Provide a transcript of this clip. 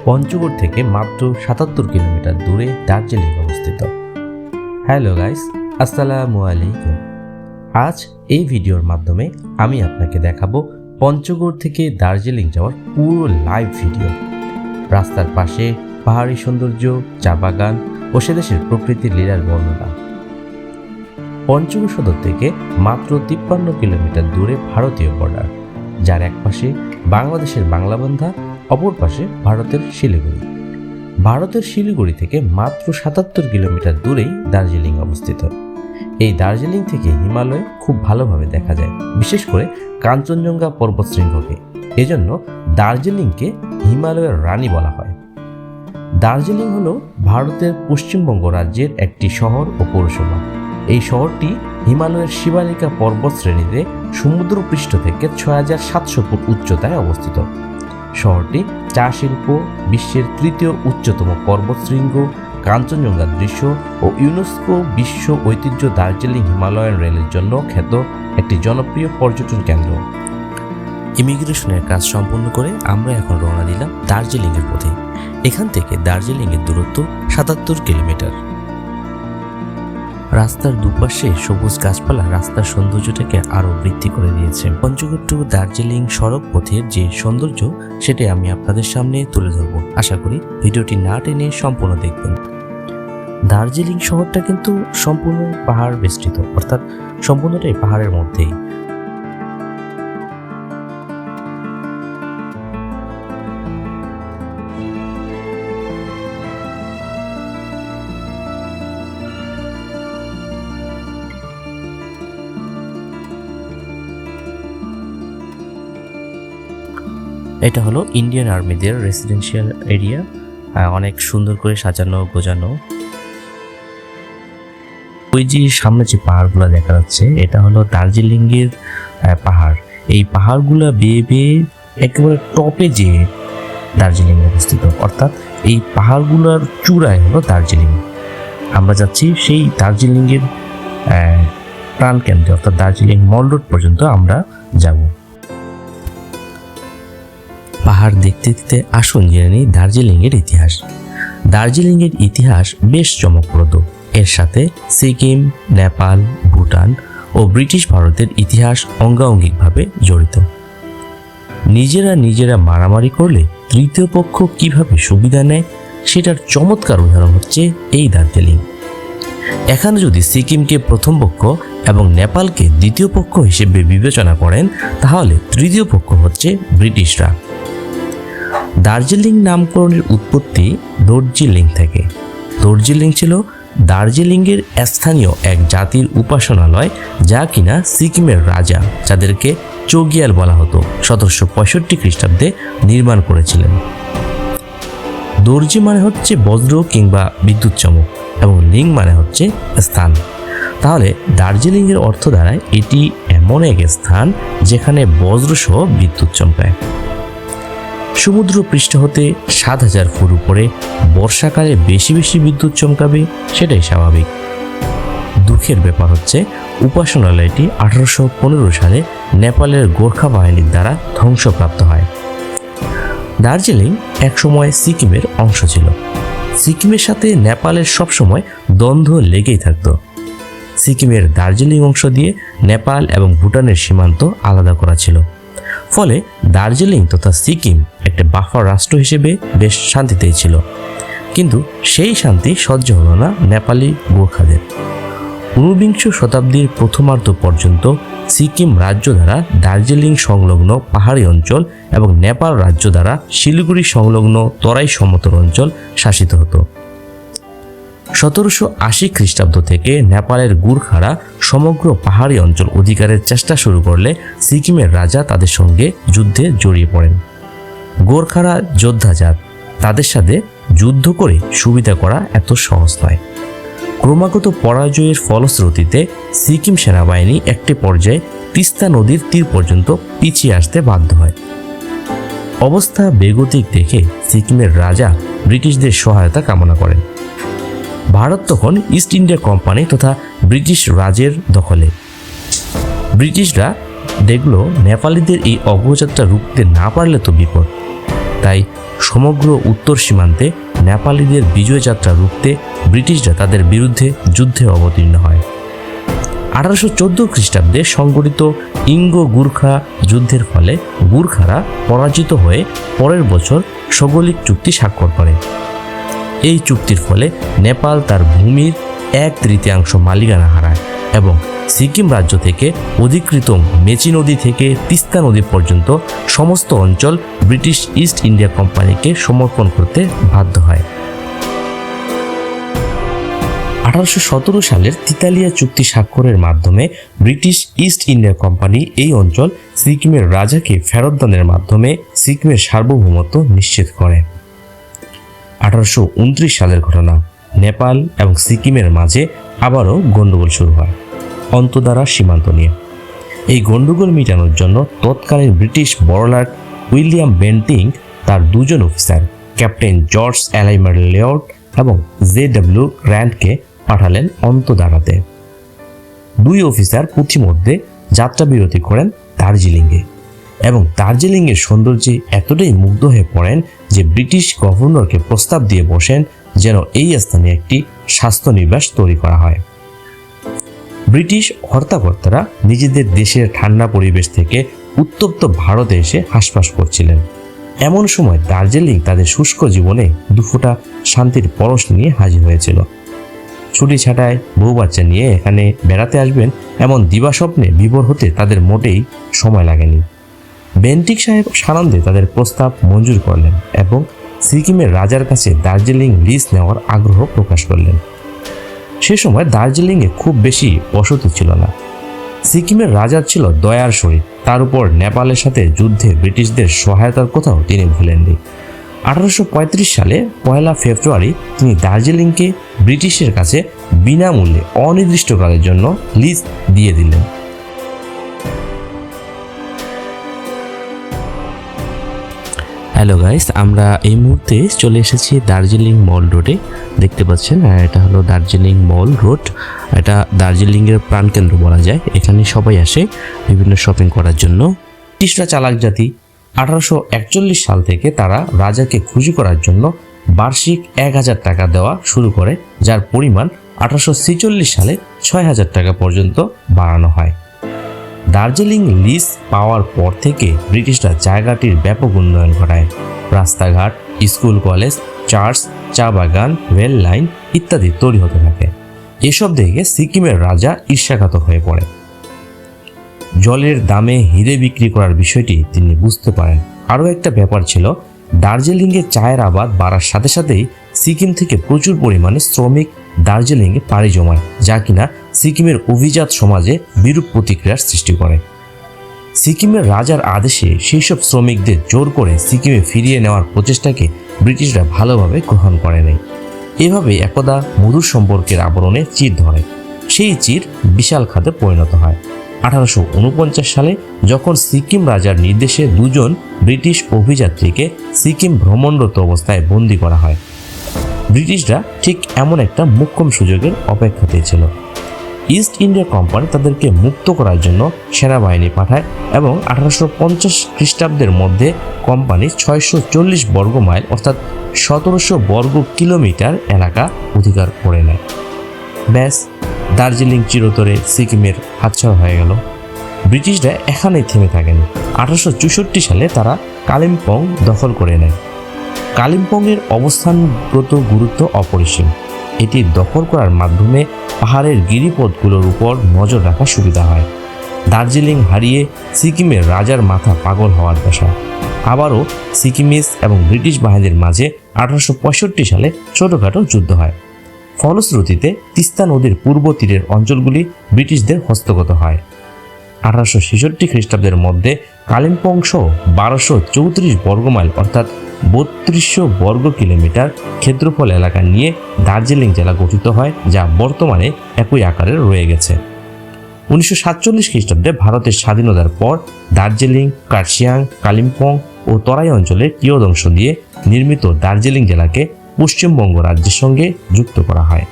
পঞ্চগড় থেকে মাত্র ৭৭ কিলোমিটার দূরে দার্জিলিং অবস্থিত। হ্যালো গাইস, আসসালামু আলাইকুম। আজ এই ভিডিওর মাধ্যমে আমি আপনাকে দেখাবো পঞ্চগড় থেকে দার্জিলিং যাওয়ার পুরো লাইভ ভিডিও। রাস্তার পাশে পাহাড়ি সৌন্দর্য, চা বাগান ও সেদেশের প্রকৃতির লীলার বর্ণনা। পঞ্চগড় সদর থেকে মাত্র ৫৩ কিলোমিটার দূরে ভারতীয় বর্ডার, যার এক পাশে বাংলাদেশের বাংলাবান্ধা, অপর পাশে ভারতের শিলিগুড়ি। ভারতের শিলিগুড়ি থেকে মাত্র ৭৭ কিলোমিটার দূরেই দার্জিলিং অবস্থিত। এই দার্জিলিং থেকে হিমালয় খুব ভালোভাবে দেখা যায়, বিশেষ করে কাঞ্চনজঙ্ঘা পর্বতশৃঙ্গকে। এজন্য দার্জিলিংকে হিমালয়ের রানী বলা হয়। দার্জিলিং হল ভারতের পশ্চিমবঙ্গ রাজ্যের একটি শহর ও পৌরসভা। এই শহরটি হিমালয়ের শিবালিকা পর্বত শ্রেণীতে সমুদ্রপৃষ্ঠ থেকে ৬৭০০ ফুট উচ্চতায় অবস্থিত। শহরটি চা শিল্প, বিশ্বের তৃতীয় উচ্চতম পর্বতশৃঙ্গ, কাঞ্চনজঙ্ঘার দৃশ্য ও ইউনেস্কো বিশ্ব ঐতিহ্য দার্জিলিং হিমালয়ান রেলের জন্য খ্যাত একটি জনপ্রিয় পর্যটন কেন্দ্র। ইমিগ্রেশনের কাজ সম্পন্ন করে আমরা এখন রওনা দিলাম দার্জিলিংয়ের পথে। এখান থেকে দার্জিলিংয়ের দূরত্ব ৭৭ কিলোমিটার। রাস্তার দুপাশে সবুজ গাছপালা রাস্তার সৌন্দর্যটাকে আরও বৃদ্ধি করে দিয়েছে। পঞ্চগড় টু দার্জিলিং সড়ক পথের যে সৌন্দর্য, সেটাই আমি আপনাদের সামনে তুলে ধরব। আশা করি ভিডিওটি না টেনে সম্পূর্ণ দেখবেন। দার্জিলিং শহরটা কিন্তু সম্পূর্ণ পাহাড় বেষ্টিত, অর্থাৎ সম্পূর্ণটাই পাহাড়ের মধ্যেই। এটা হলো ইন্ডিয়ান আর্মিদের রেসিডেন্সিয়াল এরিয়া, অনেক সুন্দর করে সাজানো গোজানো। ওই যে সামনে যে পাহাড়গুলো দেখা যাচ্ছে, এটা হলো দার্জিলিংয়ের পাহাড়। এই পাহাড়গুলো বেয়ে বেয়ে একেবারে টপে যে দার্জিলিং অবস্থিত, অর্থাৎ এই পাহাড়গুলোর চূড়ায় হলো দার্জিলিং। আমরা যাচ্ছি সেই দার্জিলিংয়ের প্রাণকেন্দ্রে, অর্থাৎ দার্জিলিং মল রোড পর্যন্ত আমরা যাব। পাহাড় দেখতে দেখতে আসুন জেনে নিই দার্জিলিংয়ের ইতিহাস। দার্জিলিংয়ের ইতিহাস বেশ চমকপ্রদ। এর সাথে সিকিম, নেপাল, ভুটান ও ব্রিটিশ ভারতের ইতিহাস অঙ্গাঙ্গিকভাবে জড়িত। নিজেরা মারামারি করলে তৃতীয় পক্ষ কিভাবে সুবিধা নেয়, সেটার চমৎকার উদাহরণ হচ্ছে এই দার্জিলিং। এখানে যদি সিকিমকে প্রথম পক্ষ এবং নেপালকে দ্বিতীয় পক্ষ হিসেবে বিবেচনা করেন, তাহলে তৃতীয় পক্ষ হচ্ছে ব্রিটিশরা। দার্জিলিং নামকরণের উৎপত্তি দর্জিলিং থেকে। দর্জিলিং ছিল দার্জিলিংয়ের স্থানীয় এক জাতির উপাসনালয়, যা কিনা সিকিমের রাজা, যাদেরকে চোগিয়াল বলা হতো, ১৭৬৫ খ্রিস্টাব্দে নির্মাণ করেছিলেন। দর্জি মানে হচ্ছে বজ্র কিংবা বিদ্যুৎ চমক, এবং লিং মানে হচ্ছে স্থান। তাহলে দার্জিলিংয়ের অর্থ দাঁড়ায় এটি এমন এক স্থান যেখানে বজ্রসহ বিদ্যুৎ চমকায়। সমুদ্র পৃষ্ঠ হতে ৭,০০০ ফুট উপরে বর্ষাকালে বেশি বেশি বিদ্যুৎ চমকাবে, সেটাই স্বাভাবিক। দুঃখের ব্যাপার হচ্ছে উপাসনালয়টি ১৮১৫ সালে নেপালের গোর্খা বাহিনীর দ্বারা ধ্বংসপ্রাপ্ত হয়। দার্জিলিং একসময় সিকিমের অংশ ছিল। সিকিমের সাথে নেপালের সবসময় দ্বন্দ্ব লেগেই থাকত। সিকিমের দার্জিলিং অংশ দিয়ে নেপাল এবং ভুটানের সীমান্ত আলাদা করা ছিল। ফলে দার্জিলিং তথা সিকিম একটা বাফার রাষ্ট্র হিসেবে বেশ শান্তিতেই ছিল। কিন্তু সেই শান্তি সহ্য হলো না নেপালি গোর্খাদের। ১৯বিংশ শতাব্দীর প্রথমার্ধ পর্যন্ত সিকিম রাজ্য দ্বারা দার্জিলিং সংলগ্ন পাহাড়ি অঞ্চল এবং নেপাল রাজ্য দ্বারা শিলিগুড়ি সংলগ্ন তরাই সমতল অঞ্চল শাসিত হতো। ১৭৮০ খ্রিস্টাব্দ থেকে নেপালের গুর্খারা সমগ্র পাহাড়ি অঞ্চল অধিকারের চেষ্টা শুরু করলে সিকিমের রাজা তাদের সঙ্গে যুদ্ধে জড়িয়ে পড়েন। গোর্খারা যোদ্ধা জাত, তাদের সাথে যুদ্ধ করে সুবিধা করা এত সহজ নয়। ক্রমাগত পরাজয়ের ফলশ্রুতিতে সিকিম সেনাবাহিনী একটি পর্যায়ে তিস্তা নদীর তীর পর্যন্ত পিছিয়ে আসতে বাধ্য হয়। অবস্থা বেগতিক দেখে সিকিমের রাজা ব্রিটিশদের সহায়তা কামনা করেন। ভারত তখন ইস্ট ইন্ডিয়া কোম্পানি তথা ব্রিটিশ রাজের দখলে। ব্রিটিশরা দেখল নেপালিদের এই অগ্রযাত্রা রুখতে না পারলে তো বিপদ, তাই সমগ্র উত্তর সীমান্তে নেপালিদের বিজয় যাত্রা রুখতে ব্রিটিশরা তাদের বিরুদ্ধে যুদ্ধে অবতীর্ণ হয়। 1814 খ্রিস্টাব্দে সংগঠিত ইঙ্গো গুর্খা যুদ্ধের ফলে গুর্খারা পরাজিত হয়ে পরের বছর সগলিক চুক্তি স্বাক্ষর করে। এই চুক্তির ফলে নেপাল তার ভূমির 1/3 মালিকানা হারায় এবং সিকিম রাজ্য থেকে অধিকৃত মেচি নদী থেকে তিস্তা নদী পর্যন্ত সমস্ত অঞ্চল ব্রিটিশ ইস্ট ইন্ডিয়া কোম্পানিকে সমর্পণ করতে বাধ্য হয়। 1817 সালের তিতালিয়া চুক্তি স্বাক্ষরের মাধ্যমে ব্রিটিশ ইস্ট ইন্ডিয়া কোম্পানি এই অঞ্চল সিকিমের রাজাকে ফেরতদানের মাধ্যমে সিকিমের সার্বভৌমত্ব নিশ্চিত করে। 1829 সালের ঘটনা, নেপাল এবং সিকিমের মাঝে আবারও গণ্ডগোল শুরু হয় অন্তদ্বারা সীমান্ত নিয়ে। এই গণ্ডগোল মেটানোর জন্য তৎকালীন ব্রিটিশ বড়লাট উইলিয়াম বেন্টিং তার 2 জন অফিসার ক্যাপ্টেন জর্জ অ্যালাইমার লেয়ট এবং জে.ডব্লিউ. গ্র্যান্টকে পাঠালেন অন্তদ্বারাতে। 2 অফিসার পথিমধ্যে যাত্রাবিরতি করেন দার্জিলিংয়ে এবং দার্জিলিংয়ের সৌন্দর্যে এতটাই মুগ্ধ হয়ে পড়েন যে ব্রিটিশ গভর্নরকে প্রস্তাব দিয়ে বসেন যেন এই স্থানে একটি স্বাস্থ্য নিবাস তৈরি করা হয়। ব্রিটিশ হর্তাকর্তারা নিজেদের দেশের ঠান্ডা পরিবেশ থেকে উত্তপ্ত ভারতে এসে হাসপাস করছিলেন। এমন সময় দার্জিলিং তাদের শুষ্ক জীবনে দুফোঁটা শান্তির পরশ নিয়ে হাজির হয়েছিল। ছুটি ছাটায় বউ বাচ্চা নিয়ে এখানে বেড়াতে আসবেন এমন দিবাস্বপ্নে বিভোর হতে তাদের মোটেই সময় লাগেনি। বেন্টিক সাহেব সানন্দে তাদের প্রস্তাব মঞ্জুর করলেন এবং সিকিমের রাজার কাছে দার্জিলিং লিজ নেওয়ার আগ্রহ প্রকাশ করলেন। সে সময় দার্জিলিংয়ে খুব বেশি বসতি ছিল না। সিকিমের রাজার ছিল দয়ার শরীর, তার উপর নেপালের সাথে যুদ্ধে ব্রিটিশদের সহায়তার কথাও তিনি ভুলেননি। 1835 সালে 1 ফেব্রুয়ারি তিনি দার্জিলিংকে ব্রিটিশের কাছে বিনামূল্যে অনির্দিষ্টকালের জন্য লিজ দিয়ে দিলেন। হ্যালো গাইস, আমরা এই মুহূর্তে চলে এসেছি দার্জিলিং মল রোডে। দেখতে পাচ্ছেন এটা হলো দার্জিলিং মল রোড। এটা দার্জিলিংয়ের প্রাণকেন্দ্র বলা যায়। এখানে সবাই আসে বিভিন্ন শপিং করার জন্য। ব্রিটিশরা চালাক জাতি। 1841 সাল থেকে তারা রাজাকে খুশি করার জন্য বার্ষিক 1000 টাকা দেওয়া শুরু করে, যার পরিমাণ 1846 সালে 6000 টাকা পর্যন্ত বাড়ানো হয়। দার্জিলিং লিজ পাওয়ার পর থেকে ব্রিটিশরা জায়গাটির ব্যাপক উন্নয়ন ঘটায়। রাস্তাঘাট, স্কুল, কলেজ, চার্চ, চা বাগান, রেল লাইন ইত্যাদি তৈরি হতে থাকে। এসব দেখে সিকিমের রাজা ঈর্ষাঘাত হয়ে পড়ে। জলের দামে হিরে বিক্রি করার বিষয়টি তিনি বুঝতে পারেন। আরও একটা ব্যাপার ছিল, দার্জিলিংয়ে চায়ের আবাদ বাড়ার সাথে সাথেই সিকিম থেকে প্রচুর পরিমাণে শ্রমিক দার্জিলিংয়ে পাড়ি জমায়, যা কিনা সিকিমের অভিজাত সমাজে বিরূপ প্রতিক্রিয়ার সৃষ্টি করে। সিকিমের রাজার আদেশে সেই সব শ্রমিকদের জোর করে সিকিমে ফিরিয়ে নেওয়ার প্রচেষ্টাকে ব্রিটিশরা ভালোভাবে গ্রহণ করে নেয়। এভাবে একদা মধুর সম্পর্কের আবরণে চির ধরে। সেই চির বিশাল খাতে পরিণত হয়। 1849 সালে যখন সিকিম রাজার নির্দেশে 2 জন ব্রিটিশ অভিযাত্রীকে সিকিম ভ্রমণরত অবস্থায় বন্দী করা হয়। ব্রিটিশরা ঠিক এমন একটা মোক্ষম সুযোগের অপেক্ষাতেই ছিল। ইস্ট ইন্ডিয়া কোম্পানি তাদেরকে মুক্ত করার জন্য সেনাবাহিনী পাঠায় এবং 1850 খ্রিস্টাব্দের মধ্যে কোম্পানি 640 বর্গ মাইল অর্থাৎ 1700 বর্গ কিলোমিটার এলাকা অধিকার করে নেয়। ব্যাস, দার্জিলিং চিরতরে সিকিমের হাতছাড়া হয়ে গেল। ব্রিটিশরা এখানেই থেমে থাকেনি। 1864 সালে তারা কালিম্পং দখল করে নেয়। কালিম্পংয়ের অবস্থানগত গুরুত্ব অপরিসীম। এটি দখল করার মাধ্যমে পাহাড়ের গিরিপথগুলোর উপর নজর রাখা সুবিধা হয়। দার্জিলিং হারিয়ে সিকিমের রাজার মাথা পাগল হওয়ার দশা। আবারও সিকিমিজ এবং ব্রিটিশ বাহিনীর মাঝে 1865 সালে ছোটখাটো যুদ্ধ হয়। ফলশ্রুতিতে তিস্তা নদীর পূর্ব তীরের অঞ্চলগুলি ব্রিটিশদের হস্তগত হয়। 1866 খ্রিস্টাব্দের মধ্যে কালিম্পং সহ 1234 বর্গমাইল অর্থাৎ 3200 বর্গ কিলোমিটার ক্ষেত্রফল এলাকা নিয়ে দার্জিলিং জেলা গঠিত হয়, যা বর্তমানে একই আকারে রয়ে গেছে। 1947 খ্রিস্টাব্দে ভারতের স্বাধীনতার পর দার্জিলিং, কার্শিয়াং, কালিম্পং ও তরাই অঞ্চলের কিয়দংশ দিয়ে নির্মিত দার্জিলিং জেলাকে পশ্চিমবঙ্গ রাজ্যের সঙ্গে যুক্ত করা হয়।